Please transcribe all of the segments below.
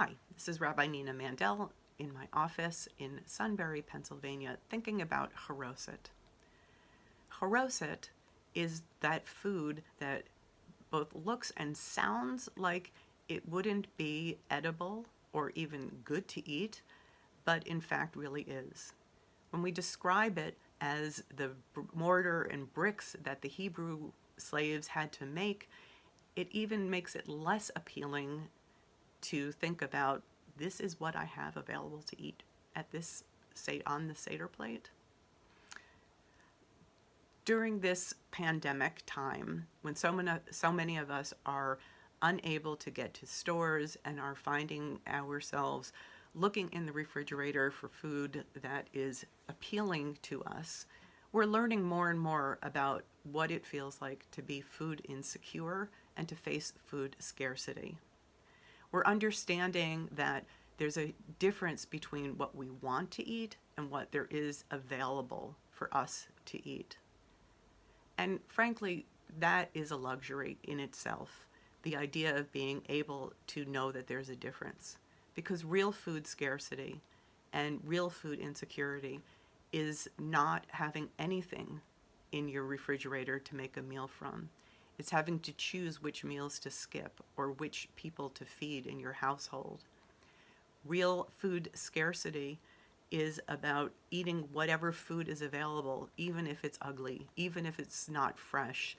Hi, this is Rabbi Nina Mandel in my office in Sunbury, Pennsylvania, thinking about charoset. Charoset is that food that both looks and sounds like it wouldn't be edible or even good to eat, but in fact really is. When we describe it as the mortar and bricks that the Hebrew slaves had to make, it even makes it less appealing to think about this is what I have available to eat at this on the Seder plate. During this pandemic time, when so many of us are unable to get to stores and are finding ourselves looking in the refrigerator for food that is appealing to us, we're learning more and more about what it feels like to be food insecure and to face food scarcity. We're understanding that there's a difference between what we want to eat and what there is available for us to eat. And frankly, that is a luxury in itself, the idea of being able to know that there's a difference. Because real food scarcity and real food insecurity is not having anything in your refrigerator to make a meal from. It's having to choose which meals to skip or which people to feed in your household. Real food scarcity is about eating whatever food is available, even if it's ugly, even if it's not fresh,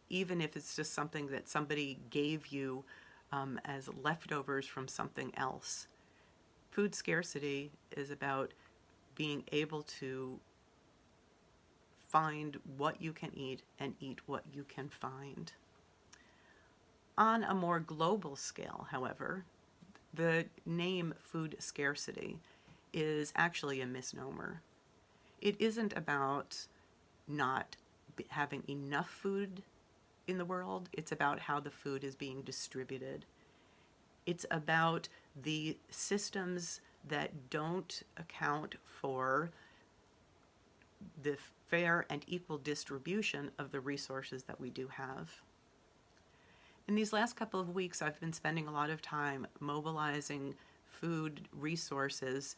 even if it's just something that somebody gave you as leftovers from something else. Food scarcity is about being able to find what you can eat and eat what you can find. On a more global scale, however, the name food scarcity is actually a misnomer. It isn't about not having enough food in the world. It's about how the food is being distributed. It's about the systems that don't account for the fair and equal distribution of the resources that we do have. In these last couple of weeks, I've been spending a lot of time mobilizing food resources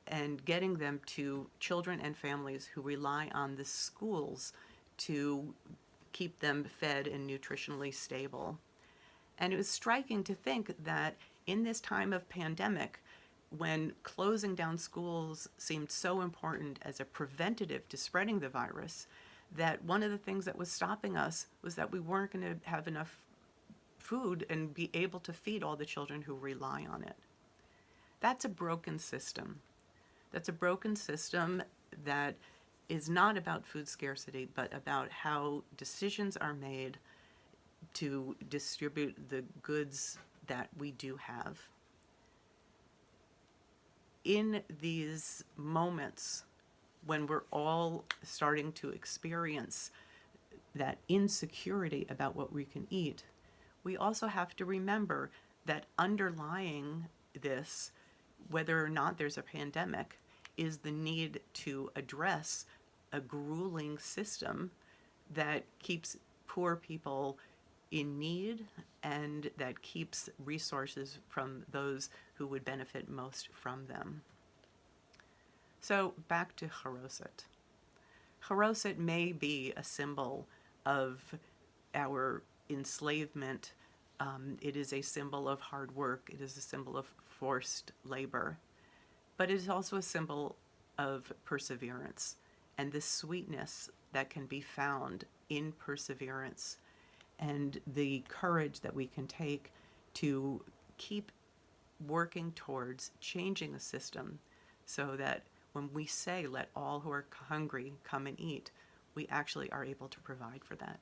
and getting them to children and families who rely on the schools to keep them fed and nutritionally stable. And it was striking to think that in this time of pandemic, when closing down schools seemed so important as a preventative to spreading the virus, that one of the things that was stopping us was that we weren't going to have enough food and be able to feed all the children who rely on it. That's a broken system. That's a broken system that is not about food scarcity, but about how decisions are made to distribute the goods that we do have. In these moments when we're all starting to experience that insecurity about what we can eat, we also have to remember that underlying this, whether or not there's a pandemic, is the need to address a grueling system that keeps poor people in need and that keeps resources from those who would benefit most from them. So back to charoset. Charoset may be a symbol of our enslavement. It is a symbol of hard work. It is a symbol of forced labor. But it is also a symbol of perseverance and the sweetness that can be found in perseverance and the courage that we can take to keep working towards changing the system so that when we say, let all who are hungry come and eat, we actually are able to provide for that.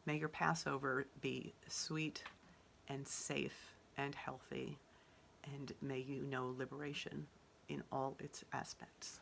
May your Passover be sweet and safe and healthy, and may you know liberation in all its aspects.